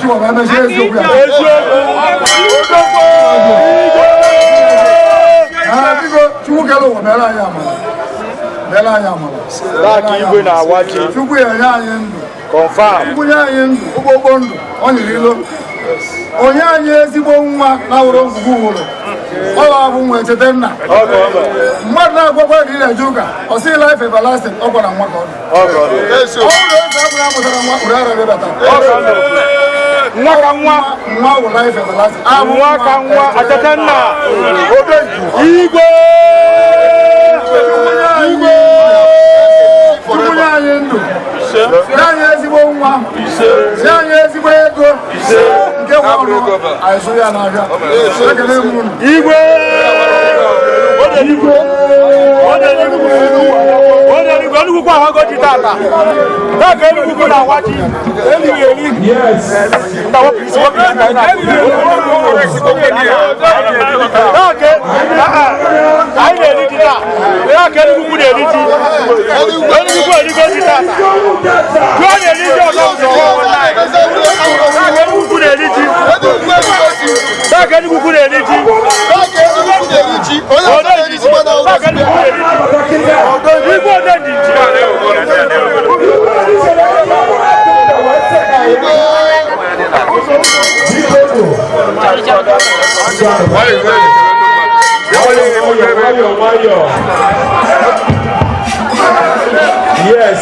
我们那些就不要。啊，这个就给了我没那样嘛，没那样嘛。那机会拿我去。就不要让人。confirm.不让人不过关注，我你了。我让人是不嘛，那我都不顾了。我不会去等呐。我那过快点来就干，我是来非法拉线，我不能我搞。我人啥不让我这样我让人别打。Mwa wo life for last. Mwa kanwa atatanna. Igwe. Kumunya yendo. Yanye zibo nwa. Yanye zibo ego. Nke wono. Aiso ya na aga. Ekele mu. Igwe. Olu kwa hago titata. Da ke lu ku na waji. Yes. Da wa please wa please na. Da ke ai le ni tita. Da ke lu ku de ni ti. Olu ku ni go titata. Yo ne ni jo so so wallahi. Da ke lu ku de ni ti. Da ke lu ku de ni ti. Da ke lu ku de ni ti. O da ni ti. Da ke lu ku de ni ti. O do ni go de ni ti. Yes.